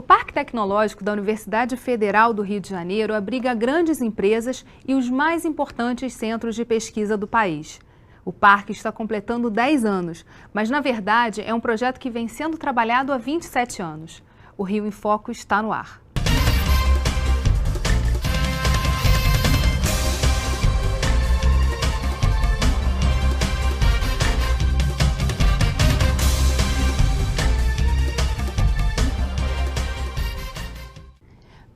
O Parque Tecnológico da Universidade Federal do Rio de Janeiro abriga grandes empresas e os mais importantes centros de pesquisa do país. O parque está completando 10 anos, mas na verdade é um projeto que vem sendo trabalhado há 27 anos. O Rio em Foco está no ar.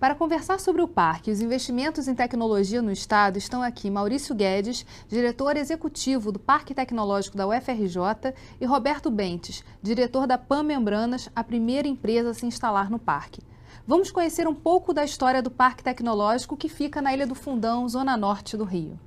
Para conversar sobre o parque e os investimentos em tecnologia no estado, estão aqui Maurício Guedes, diretor executivo do Parque Tecnológico da UFRJ, e Roberto Bentes, diretor da PAN Membranas, a primeira empresa a se instalar no parque. Vamos conhecer um pouco da história do Parque Tecnológico, que fica na Ilha do Fundão, zona norte do Rio.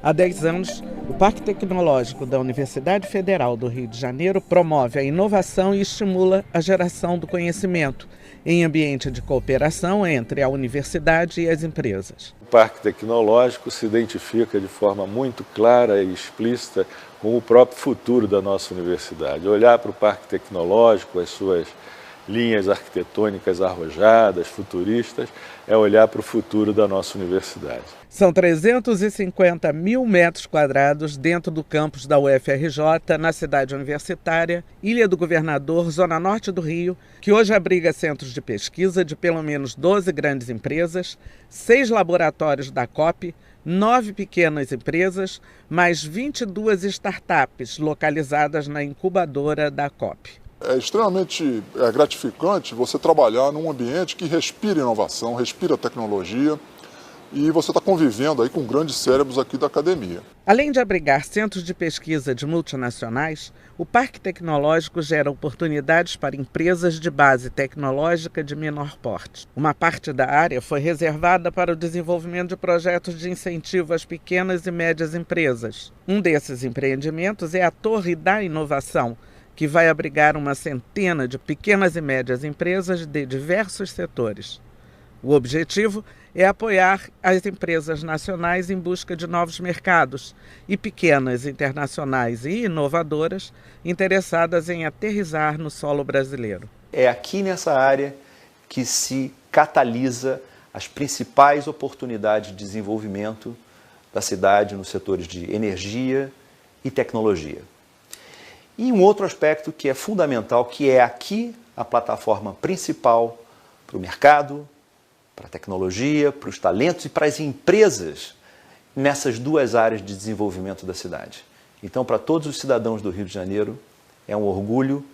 Há 10 anos, o Parque Tecnológico da Universidade Federal do Rio de Janeiro promove a inovação e estimula a geração do conhecimento em ambiente de cooperação entre a universidade e as empresas. O Parque Tecnológico se identifica de forma muito clara e explícita com o próprio futuro da nossa universidade. Olhar para o Parque Tecnológico, as suas linhas arquitetônicas arrojadas, futuristas, é olhar para o futuro da nossa universidade. São 350 mil metros quadrados dentro do campus da UFRJ, na cidade universitária, Ilha do Governador, zona norte do Rio, que hoje abriga centros de pesquisa de pelo menos 12 grandes empresas, 6 laboratórios da COP, 9 pequenas empresas, mais 22 startups localizadas na incubadora da COP. É extremamente gratificante você trabalhar num ambiente que respira inovação, respira tecnologia, e você está convivendo aí com grandes cérebros aqui da academia. Além de abrigar centros de pesquisa de multinacionais, o Parque Tecnológico gera oportunidades para empresas de base tecnológica de menor porte. Uma parte da área foi reservada para o desenvolvimento de projetos de incentivo às pequenas e médias empresas. Um desses empreendimentos é a Torre da Inovação, que vai abrigar uma centena de pequenas e médias empresas de diversos setores. O objetivo é apoiar as empresas nacionais em busca de novos mercados e pequenas, internacionais e inovadoras interessadas em aterrissar no solo brasileiro. É aqui nessa área que se catalisa as principais oportunidades de desenvolvimento da cidade nos setores de energia e tecnologia. E um outro aspecto que é fundamental, que é aqui a plataforma principal para o mercado, para a tecnologia, para os talentos e para as empresas nessas duas áreas de desenvolvimento da cidade. Então, para todos os cidadãos do Rio de Janeiro, é um orgulho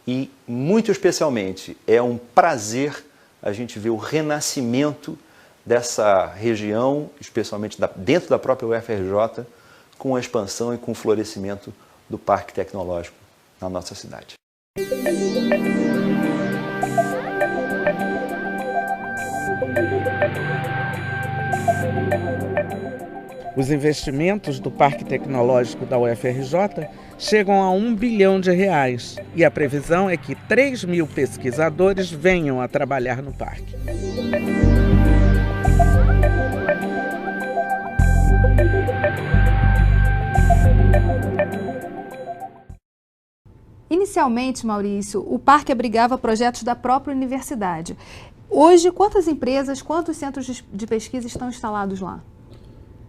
e, muito especialmente, é um prazer a gente ver o renascimento dessa região, especialmente dentro da própria UFRJ, com a expansão e com o florescimento do Parque Tecnológico na nossa cidade. Os investimentos do Parque Tecnológico da UFRJ chegam a R$1 bilhão e a previsão é que 3 mil pesquisadores venham a trabalhar no parque. Inicialmente, Maurício, o parque abrigava projetos da própria universidade. Hoje, quantas empresas, quantos centros de pesquisa estão instalados lá?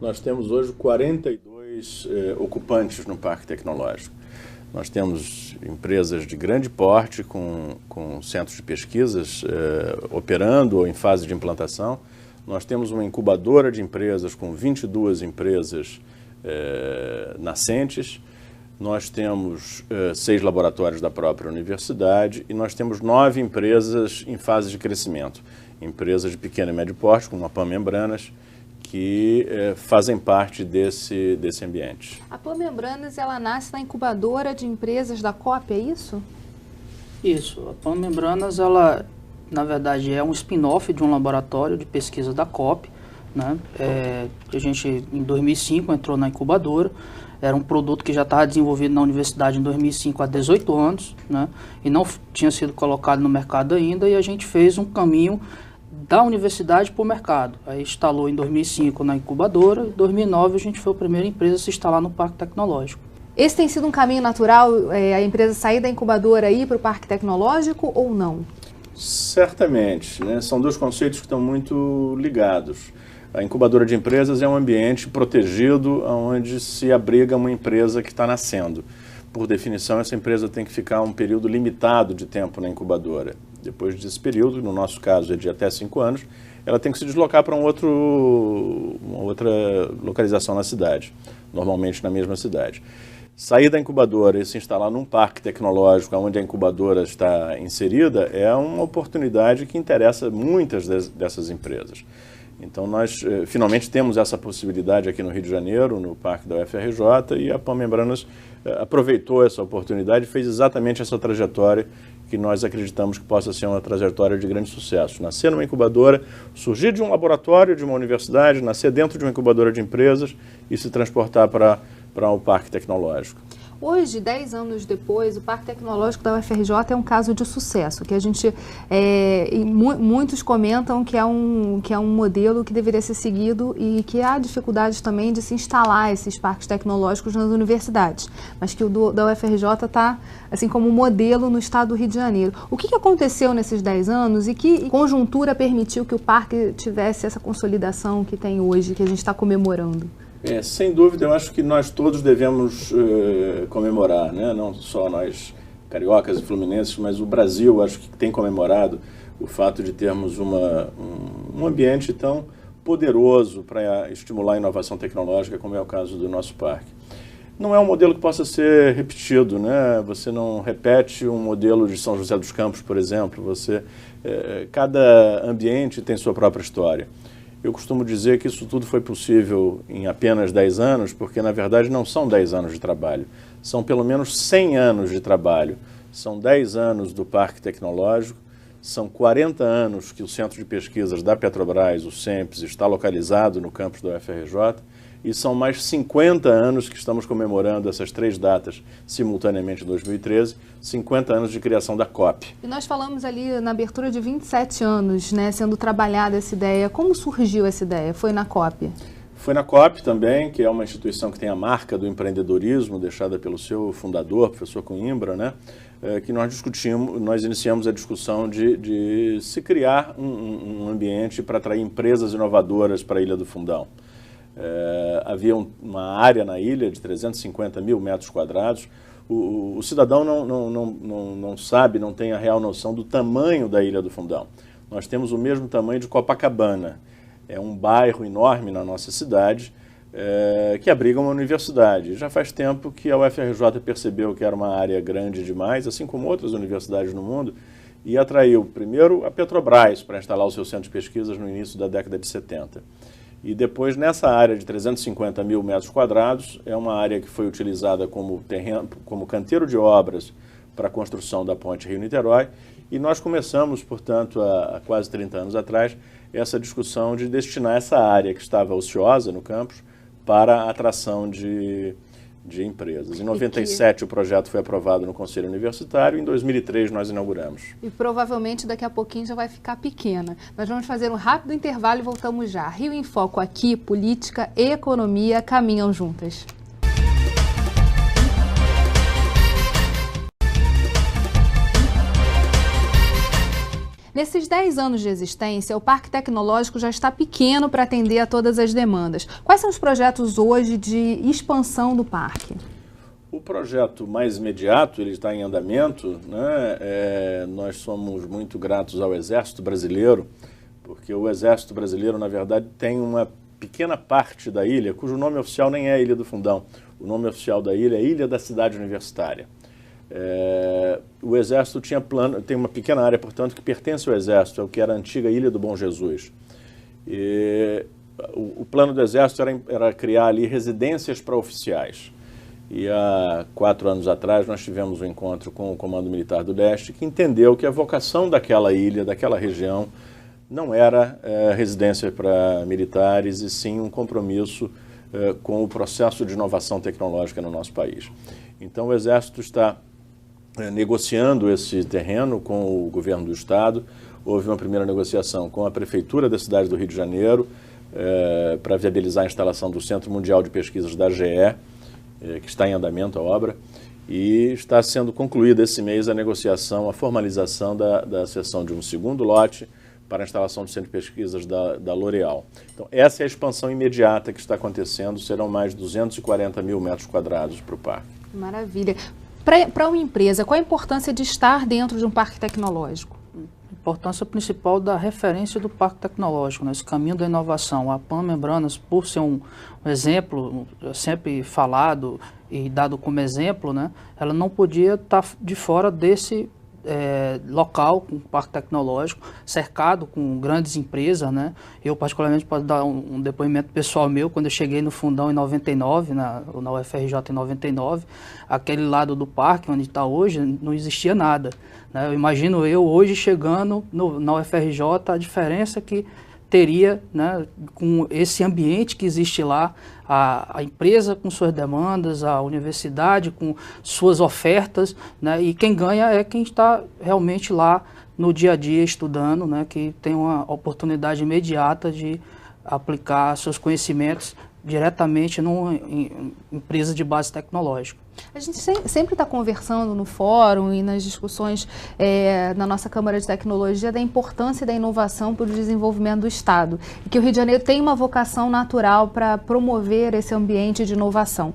Nós temos hoje 42 ocupantes no Parque Tecnológico. Nós temos empresas de grande porte com centros de pesquisas operando ou em fase de implantação. Nós temos uma incubadora de empresas com 22 empresas nascentes. Nós temos 6 laboratórios da própria universidade e nós temos 9 empresas em fase de crescimento. Empresas de pequeno e médio porte, como a PAN Membranas, que fazem parte desse ambiente. A PAN Membranas, ela nasce na incubadora de empresas da COP, é isso? Isso. A PAN Membranas, ela, na verdade, é um spin-off de um laboratório de pesquisa da COP, né? A gente, em 2005, entrou na incubadora. Era um produto que já estava desenvolvido na universidade em 2005, há 18 anos, né? E não tinha sido colocado no mercado ainda, e a gente fez um caminho da universidade para o mercado. Aí instalou em 2005 na incubadora, em 2009 a gente foi a primeira empresa a se instalar no Parque Tecnológico. Esse tem sido um caminho natural, a empresa sair da incubadora e ir para o Parque Tecnológico ou não? Certamente, né? São dois conceitos que estão muito ligados. A incubadora de empresas é um ambiente protegido onde se abriga uma empresa que está nascendo. Por definição, essa empresa tem que ficar um período limitado de tempo na incubadora. Depois desse período, no nosso caso é de até 5 anos, ela tem que se deslocar para uma outra localização na cidade, normalmente na mesma cidade. Sair da incubadora e se instalar num parque tecnológico onde a incubadora está inserida é uma oportunidade que interessa muitas dessas empresas. Então nós finalmente temos essa possibilidade aqui no Rio de Janeiro, no Parque da UFRJ, e a Pan Membranas aproveitou essa oportunidade e fez exatamente essa trajetória que nós acreditamos que possa ser uma trajetória de grande sucesso. Nascer numa incubadora, surgir de um laboratório, de uma universidade, nascer dentro de uma incubadora de empresas e se transportar para o Parque Tecnológico. Hoje, 10 anos depois, o Parque Tecnológico da UFRJ é um caso de sucesso, que a gente, muitos comentam que é um modelo que deveria ser seguido e que há dificuldades também de se instalar esses parques tecnológicos nas universidades, mas que o da UFRJ está, assim, como modelo no estado do Rio de Janeiro. O que aconteceu nesses 10 anos e que conjuntura permitiu que o parque tivesse essa consolidação que tem hoje, que a gente está comemorando? Sem dúvida, eu acho que nós todos devemos comemorar, né? Não só nós cariocas e fluminenses, mas o Brasil acho que tem comemorado o fato de termos um ambiente tão poderoso para estimular a inovação tecnológica, como é o caso do nosso parque. Não é um modelo que possa ser repetido, né? Você não repete um modelo de São José dos Campos, por exemplo. Cada ambiente tem sua própria história. Eu costumo dizer que isso tudo foi possível em apenas 10 anos, porque na verdade não são 10 anos de trabalho, são pelo menos 100 anos de trabalho. São 10 anos do Parque Tecnológico, são 40 anos que o Centro de Pesquisas da Petrobras, o CENPES, está localizado no campus da UFRJ, e são mais 50 anos que estamos comemorando essas 3 datas simultaneamente em 2013, 50 anos de criação da COP. E nós falamos ali na abertura de 27 anos, né, sendo trabalhada essa ideia. Como surgiu essa ideia? Foi na COP? Foi na COP também, que é uma instituição que tem a marca do empreendedorismo, deixada pelo seu fundador, professor Coimbra, né, que nós iniciamos a discussão de se criar um ambiente para atrair empresas inovadoras para a Ilha do Fundão. Havia uma área na ilha de 350 mil metros quadrados. O cidadão não sabe, não tem a real noção do tamanho da Ilha do Fundão. Nós temos o mesmo tamanho de Copacabana. É um bairro enorme na nossa cidade que abriga uma universidade. Já faz tempo que a UFRJ percebeu que era uma área grande demais, assim como outras universidades no mundo, e atraiu primeiro a Petrobras para instalar o seu centro de pesquisas no início da década de 70. E depois, nessa área de 350 mil metros quadrados, é uma área que foi utilizada como terreno, como canteiro de obras para a construção da ponte Rio-Niterói. E nós começamos, portanto, há quase 30 anos atrás, essa discussão de destinar essa área que estava ociosa no campus para a atração de empresas. Em 97 o projeto foi aprovado no Conselho Universitário, em 2003 nós inauguramos. E provavelmente daqui a pouquinho já vai ficar pequena. Nós vamos fazer um rápido intervalo e voltamos já. Rio em Foco aqui, política e economia caminham juntas. Nesses 10 anos de existência, o Parque Tecnológico já está pequeno para atender a todas as demandas. Quais são os projetos hoje de expansão do parque? O projeto mais imediato, ele está em andamento, né? Nós somos muito gratos ao Exército Brasileiro, porque o Exército Brasileiro, na verdade, tem uma pequena parte da ilha, cujo nome oficial nem é Ilha do Fundão. O nome oficial da ilha é Ilha da Cidade Universitária. O Exército tem uma pequena área, portanto, que pertence ao Exército, é o que era a antiga Ilha do Bom Jesus. E o plano do Exército era criar ali residências para oficiais. E há 4 anos atrás nós tivemos um encontro com o Comando Militar do Leste, que entendeu que a vocação daquela ilha, daquela região, não era residência para militares, e sim um compromisso com o processo de inovação tecnológica no nosso país. Então o Exército está negociando esse terreno com o governo do estado. houve uma primeira negociação com a Prefeitura da cidade do Rio de Janeiro para viabilizar a instalação do Centro Mundial de Pesquisas da GE, que está em andamento a obra, e está sendo concluída esse mês a negociação, a formalização da cessão de um segundo lote para a instalação do Centro de Pesquisas da L'Oréal. Então, essa é a expansão imediata que está acontecendo, serão mais de 240 mil metros quadrados para o parque. Maravilha. Para uma empresa, qual a importância de estar dentro de um parque tecnológico? A importância principal da referência do parque tecnológico, né? Esse caminho da inovação. A Pan Membranas, por ser um exemplo sempre falado e dado como exemplo, né? Ela não podia estar de fora desse local com parque tecnológico, cercado com grandes empresas, né? Eu particularmente posso dar um depoimento pessoal meu, quando eu cheguei no Fundão em 99, na UFRJ em 99, aquele lado do parque onde está hoje não existia nada, né? Eu imagino eu hoje chegando na UFRJ, a diferença que teria, né, com esse ambiente que existe lá, a empresa com suas demandas, a universidade com suas ofertas, né, e quem ganha é quem está realmente lá no dia a dia estudando, né, que tem uma oportunidade imediata de aplicar seus conhecimentos diretamente numa empresa de base tecnológica. A gente sempre está conversando no fórum e nas discussões na nossa Câmara de Tecnologia da importância da inovação para o desenvolvimento do Estado e que o Rio de Janeiro tem uma vocação natural para promover esse ambiente de inovação.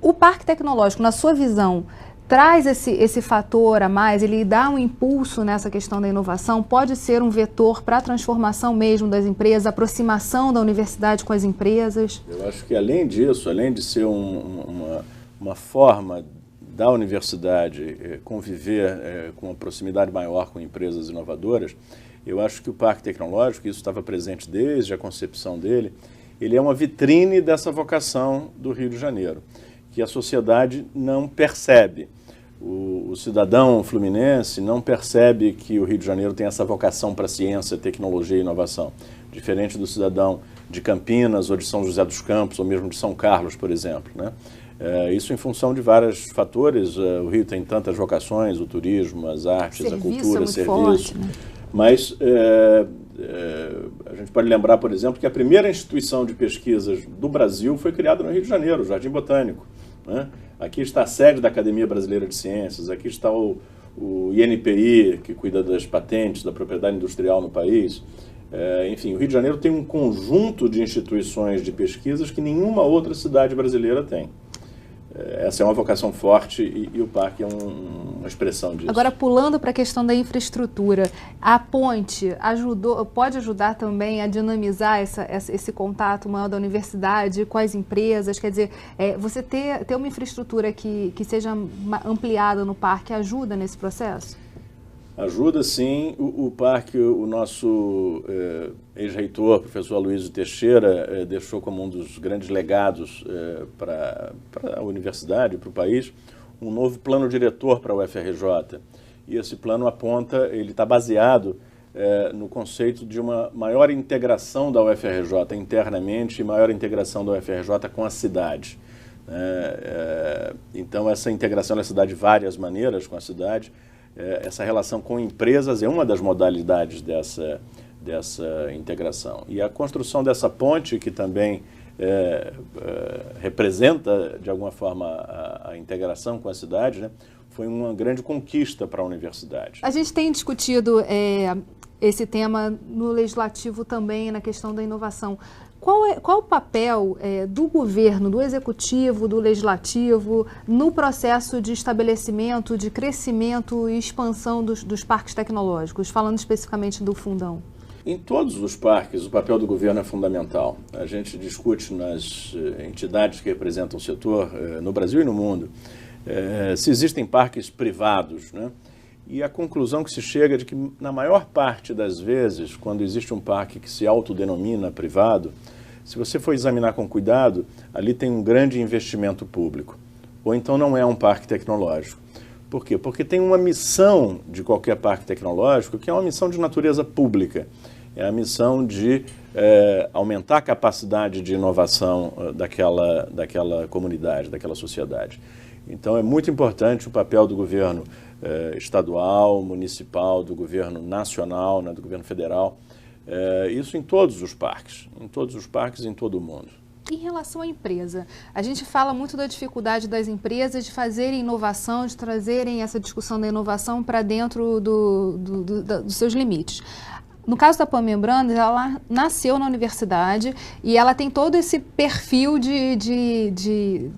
O Parque Tecnológico, na sua visão, traz esse fator a mais, ele dá um impulso nessa questão da inovação, pode ser um vetor para a transformação mesmo das empresas, aproximação da universidade com as empresas? Eu acho que além disso, além de ser uma forma da universidade conviver com uma proximidade maior com empresas inovadoras, eu acho que o Parque Tecnológico, isso estava presente desde a concepção dele, ele é uma vitrine dessa vocação do Rio de Janeiro, que a sociedade não percebe. O cidadão fluminense não percebe que o Rio de Janeiro tem essa vocação para ciência, tecnologia e inovação, diferente do cidadão de Campinas ou de São José dos Campos ou mesmo de São Carlos, por exemplo, né? Isso em função de vários fatores. O Rio tem tantas vocações, o turismo, as artes, a cultura, serviço. Forte, né? Mas a gente pode lembrar, por exemplo, que a primeira instituição de pesquisas do Brasil foi criada no Rio de Janeiro, o Jardim Botânico, né? Aqui está a sede da Academia Brasileira de Ciências, aqui está o INPI, que cuida das patentes, da propriedade industrial no país. Enfim, o Rio de Janeiro tem um conjunto de instituições de pesquisas que nenhuma outra cidade brasileira tem. Essa é uma vocação forte e o parque é uma expressão disso. Agora, pulando para a questão da infraestrutura, a ponte pode ajudar também a dinamizar esse contato maior da universidade com as empresas? Quer dizer, você ter uma infraestrutura que seja ampliada no parque ajuda nesse processo? Ajuda, sim. O parque, o nosso ex-reitor, professor Aloysio Teixeira, deixou como um dos grandes legados para a universidade, para o país, um novo plano diretor para a UFRJ. E esse plano aponta, ele está baseado no conceito de uma maior integração da UFRJ internamente e maior integração da UFRJ com a cidade. Então, essa integração ela se dá de várias maneiras com a cidade. Essa relação com empresas é uma das modalidades dessa integração. E a construção dessa ponte, que também representa, de alguma forma, a integração com a cidade, né, foi uma grande conquista para a universidade. A gente tem discutido esse tema no legislativo também, na questão da inovação. Qual o papel do governo, do executivo, do legislativo, no processo de estabelecimento, de crescimento e expansão dos parques tecnológicos, falando especificamente do Fundão? Em todos os parques, o papel do governo é fundamental. A gente discute nas entidades que representam o setor, no Brasil e no mundo, se existem parques privados, né? E a conclusão que se chega é de que, na maior parte das vezes, quando existe um parque que se autodenomina privado, se você for examinar com cuidado, ali tem um grande investimento público. Ou então não é um parque tecnológico. Por quê? Porque tem uma missão de qualquer parque tecnológico que é uma missão de natureza pública. É a missão de aumentar a capacidade de inovação daquela comunidade, daquela sociedade. Então é muito importante o papel do governo estadual, municipal, do governo nacional, né, do governo federal. Isso em todos os parques, em todo o mundo. Em relação à empresa, a gente fala muito da dificuldade das empresas de fazerem inovação, de trazerem essa discussão da inovação para dentro dos seus limites. No caso da Pan Membranas, ela nasceu na universidade e ela tem todo esse perfil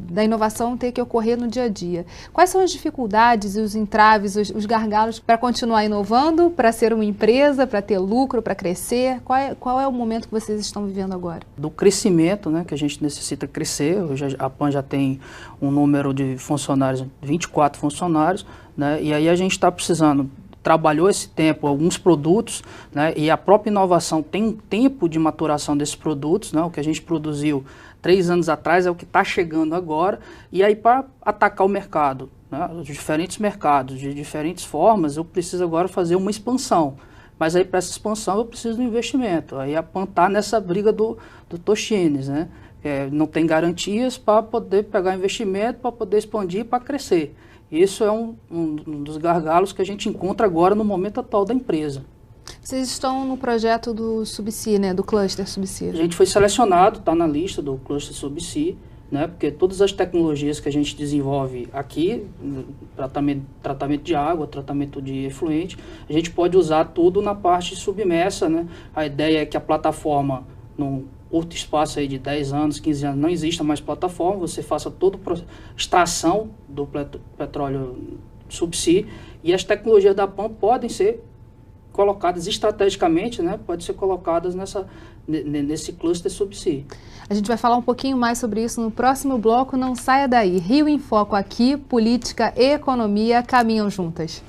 da inovação ter que ocorrer no dia a dia. Quais são as dificuldades e os entraves, os gargalos para continuar inovando, para ser uma empresa, para ter lucro, para crescer? Qual é o momento que vocês estão vivendo agora? Do crescimento, né, que a gente necessita crescer. Hoje a Pan já tem um número de funcionários, 24 funcionários, né, e aí a gente está precisando. Trabalhou esse tempo, alguns produtos, né, e a própria inovação tem um tempo de maturação desses produtos, né, o que a gente produziu 3 anos atrás é o que está chegando agora, e aí para atacar o mercado, né, os diferentes mercados, de diferentes formas, eu preciso agora fazer uma expansão, mas aí para essa expansão eu preciso de investimento, aí a Pan está nessa briga do Tostines, né, não tem garantias para poder pegar investimento, para poder expandir, para crescer. Isso é um dos gargalos que a gente encontra agora no momento atual da empresa. Vocês estão no projeto do Subsea, né, do Cluster Subsea? A gente foi selecionado, está na lista do Cluster Subsea, né, porque todas as tecnologias que a gente desenvolve aqui, tratamento de água, tratamento de efluente, a gente pode usar tudo na parte submersa, né? A ideia é que a plataforma, num curto espaço aí de 10 anos, 15 anos, não exista mais plataforma, você faça toda a extração do petróleo subsea e as tecnologias da Pan podem ser colocadas estrategicamente, né? Pode ser colocadas nesse cluster subsea. A gente vai falar um pouquinho mais sobre isso no próximo bloco, não saia daí. Rio em Foco aqui, política e economia caminham juntas.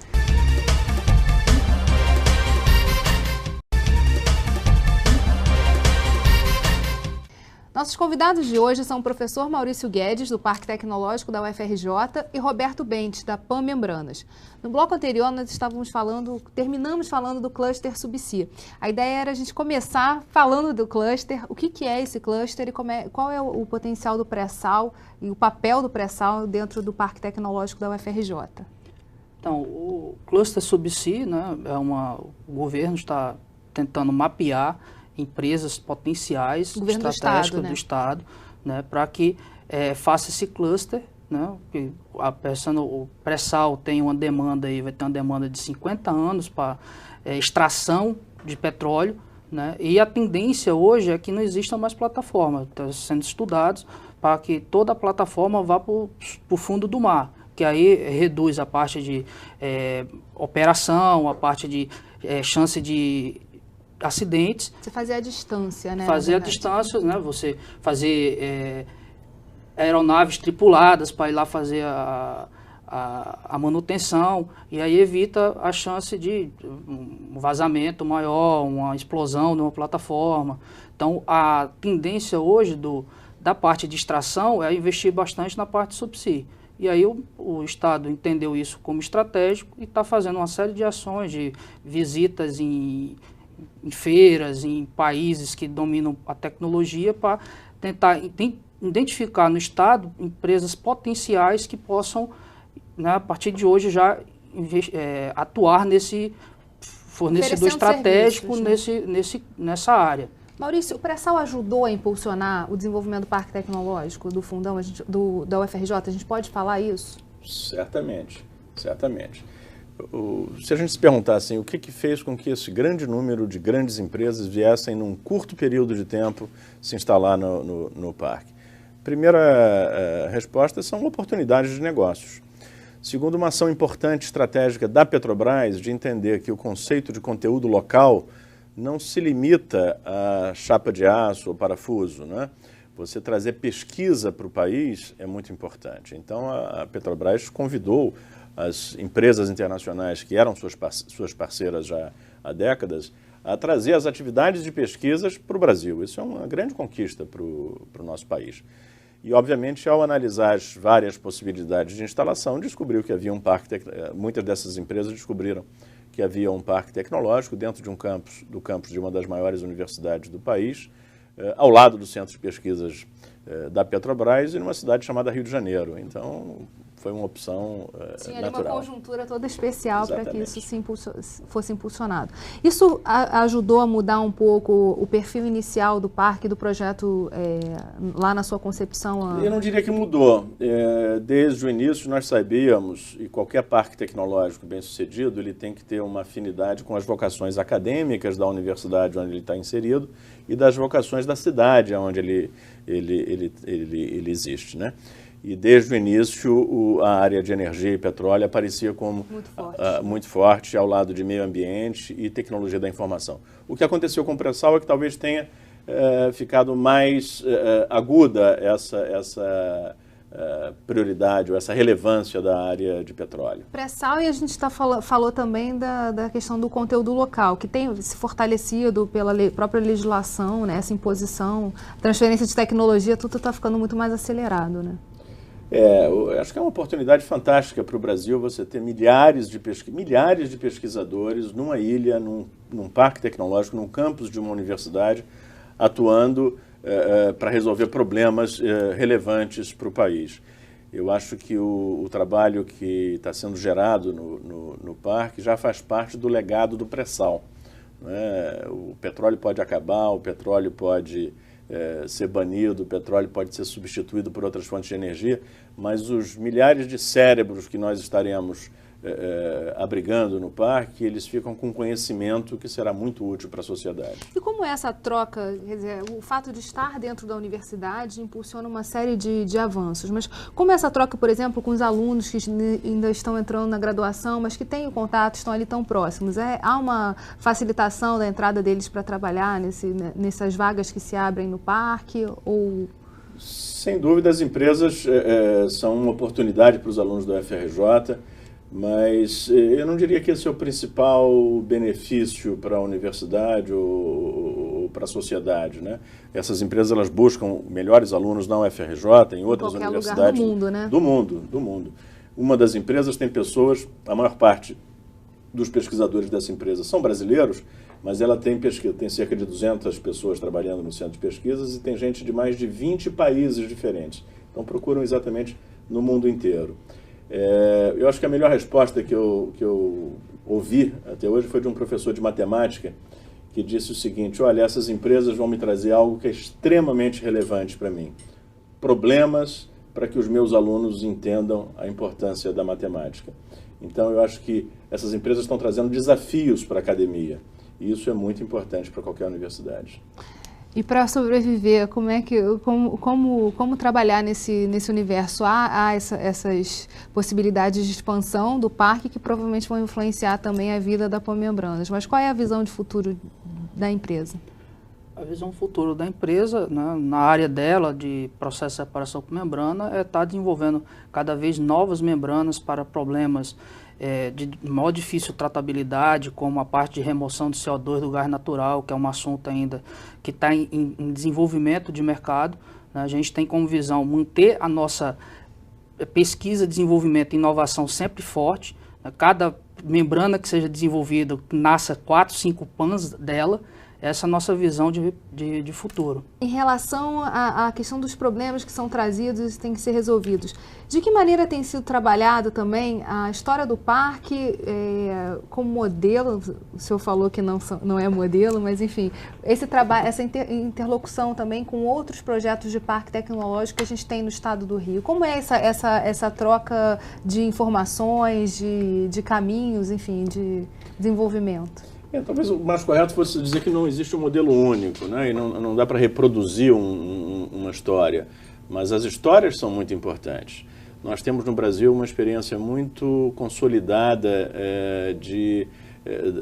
Nossos convidados de hoje são o professor Maurício Guedes, do Parque Tecnológico da UFRJ, e Roberto Bentes, da Pan Membranas. No bloco anterior, nós terminamos falando do cluster Subsea. A ideia era a gente começar falando do cluster, o que é esse cluster e qual é o potencial do pré-sal e o papel do pré-sal dentro do Parque Tecnológico da UFRJ. Então, o cluster Subsea, né, o governo está tentando mapear empresas potenciais estratégicas do Estado, né, para que faça esse cluster, né, que o pré-sal tem uma demanda aí, vai ter uma demanda de 50 anos para extração de petróleo, né, e a tendência hoje é que não exista mais plataforma, está sendo estudados para que toda a plataforma vá para o fundo do mar, que aí reduz a parte de operação, a parte de chance de acidentes. Você fazer a distância, né? Fazer a distância, né? Você fazer aeronaves tripuladas para ir lá fazer a manutenção, e aí evita a chance de um vazamento maior, uma explosão de uma plataforma. Então, a tendência hoje da parte de extração é investir bastante na parte subsea. E aí o Estado entendeu isso como estratégico e está fazendo uma série de ações, de visitas em feiras, em países que dominam a tecnologia, para tentar identificar no Estado empresas potenciais que possam, né, a partir de hoje, já atuar nesse fornecedor estratégico, né, nessa área. Maurício, o pré-sal ajudou a impulsionar o desenvolvimento do Parque Tecnológico, do fundão da UFRJ? A gente pode falar isso? Certamente, certamente. Se a gente se perguntar assim, o que fez com que esse grande número de grandes empresas viessem num curto período de tempo se instalar no parque? Primeira resposta são oportunidades de negócios. Segundo, uma ação importante estratégica da Petrobras de entender que o conceito de conteúdo local não se limita a chapa de aço ou parafuso, né? Você trazer pesquisa para o país é muito importante. Então, a Petrobras convidou as empresas internacionais que eram suas parceiras já há décadas a trazer as atividades de pesquisas para o Brasil. Isso é uma grande conquista para o nosso país. E, obviamente, ao analisar as várias possibilidades de instalação, descobriu que havia um parque, muitas dessas empresas descobriram que havia um parque tecnológico dentro de do campus de uma das maiores universidades do país, ao lado do centro de pesquisas da Petrobras e numa cidade chamada Rio de Janeiro. Então, foi uma opção Tinha natural. ali uma conjuntura toda especial para que Exatamente. isso fosse impulsionado. Isso ajudou a mudar um pouco o perfil inicial do parque, do projeto lá na sua concepção? Eu não diria que mudou. Desde o início nós sabíamos, e qualquer parque tecnológico bem sucedido, ele tem que ter uma afinidade com as vocações acadêmicas da universidade onde ele está inserido e das vocações da cidade onde ele existe, né? E desde o início a área de energia e petróleo aparecia como muito forte ao lado de meio ambiente e tecnologia da informação. O que aconteceu com o pré-sal é que talvez tenha ficado mais aguda essa prioridade ou essa relevância da área de petróleo. Pré-sal, e a gente falou também da questão do conteúdo local, que tem se fortalecido pela própria legislação, né, essa imposição, transferência de tecnologia, tudo está ficando muito mais acelerado, né? Eu acho que é uma oportunidade fantástica para o Brasil você ter milhares de pesquisadores numa ilha, num parque tecnológico, num campus de uma universidade, atuando para resolver problemas relevantes para o país. Eu acho que o trabalho que está sendo gerado no parque já faz parte do legado do pré-sal, né? O petróleo pode acabar, o petróleo pode ser banido, o petróleo pode ser substituído por outras fontes de energia, mas os milhares de cérebros que nós estaremos abrigando no parque, eles ficam com conhecimento que será muito útil para a sociedade. E como é essa troca, quer dizer, o fato de estar dentro da universidade impulsiona uma série de avanços, mas como é essa troca, por exemplo, com os alunos que ainda estão entrando na graduação, mas que têm o contato, estão ali tão próximos? Há uma facilitação da entrada deles para trabalhar nessas vagas que se abrem no parque? Ou... Sem dúvida, as empresas são uma oportunidade para os alunos da UFRJ, mas eu não diria que esse é o principal benefício para a universidade ou para a sociedade, né? Essas empresas elas buscam melhores alunos na UFRJ, em outras universidades lugar do mundo, né? Do mundo. Uma das empresas tem pessoas, a maior parte dos pesquisadores dessa empresa são brasileiros, mas ela tem cerca de 200 pessoas trabalhando no centro de pesquisas e tem gente de mais de 20 países diferentes. Então procuram exatamente no mundo inteiro. Eu acho que a melhor resposta que eu ouvi até hoje foi de um professor de matemática que disse o seguinte: olha, essas empresas vão me trazer algo que é extremamente relevante para mim. Problemas para que os meus alunos entendam a importância da matemática. Então eu acho que essas empresas estão trazendo desafios para a academia. E isso é muito importante para qualquer universidade. E para sobreviver, como trabalhar nesse universo? Há essas possibilidades de expansão do parque que provavelmente vão influenciar também a vida da Pós-Membranas. Mas qual é a visão de futuro da empresa? A visão futuro da empresa, né, na área dela de processo de separação por membrana, é estar desenvolvendo cada vez novas membranas para problemas de maior difícil tratabilidade, como a parte de remoção de CO2 do gás natural, que é um assunto ainda que está em desenvolvimento de mercado. Né? A gente tem como visão manter a nossa pesquisa, desenvolvimento e inovação sempre forte. Né? Cada membrana que seja desenvolvida, nasça 4, 5 PANs dela. Essa é a nossa visão de futuro. Em relação à questão dos problemas que são trazidos e têm que ser resolvidos, de que maneira tem sido trabalhado também a história do parque como modelo? O senhor falou que não é modelo, mas enfim, esse trabalho, essa interlocução também com outros projetos de parque tecnológico que a gente tem no estado do Rio. Como é essa troca de informações, de caminhos, enfim, de desenvolvimento? Talvez o mais correto fosse dizer que não existe um modelo único, né? E não dá para reproduzir uma história, mas as histórias são muito importantes. Nós temos no Brasil uma experiência muito consolidada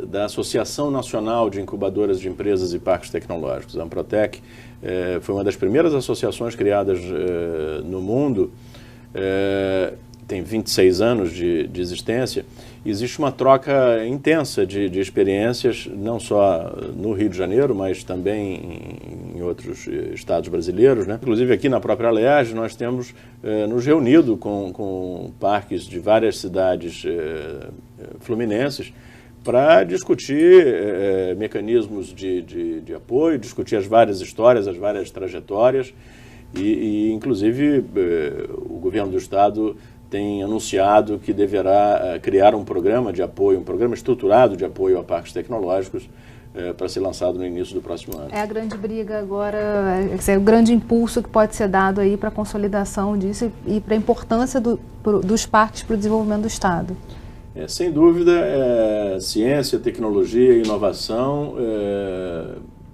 da Associação Nacional de Incubadoras de Empresas e Parques Tecnológicos. A Amprotec foi uma das primeiras associações criadas no mundo, tem 26 anos de existência. Existe uma troca intensa de experiências, não só no Rio de Janeiro, mas também em outros estados brasileiros, né? Inclusive aqui na própria Alerj, nós temos nos reunido com parques de várias cidades fluminenses para discutir mecanismos de apoio, discutir as várias histórias, as várias trajetórias e inclusive, o governo do estado tem anunciado que deverá criar um programa de apoio, um programa estruturado de apoio a parques tecnológicos para ser lançado no início do próximo ano. É a grande briga agora, é o grande impulso que pode ser dado aí para a consolidação disso e para a importância dos parques para o desenvolvimento do Estado. Sem dúvida, ciência, tecnologia e inovação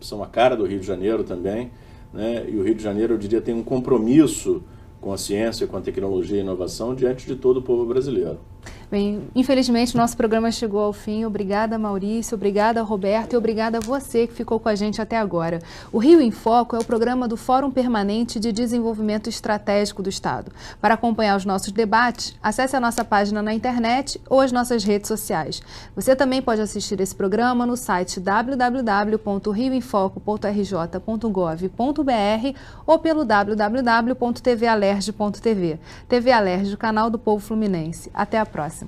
são a cara do Rio de Janeiro também, né? E o Rio de Janeiro, eu diria, tem um compromisso com a ciência, com a tecnologia e a inovação diante de todo o povo brasileiro. Bem, infelizmente, nosso programa chegou ao fim. Obrigada, Maurício, obrigada, Roberto, e obrigada a você que ficou com a gente até agora. O Rio em Foco é o programa do Fórum Permanente de Desenvolvimento Estratégico do Estado. Para acompanhar os nossos debates, acesse a nossa página na internet ou as nossas redes sociais. Você também pode assistir esse programa no site www.rioemfoco.rj.gov.br ou pelo www.tvalerj.tv. TV Alerj, o canal do povo fluminense. Até a próxima.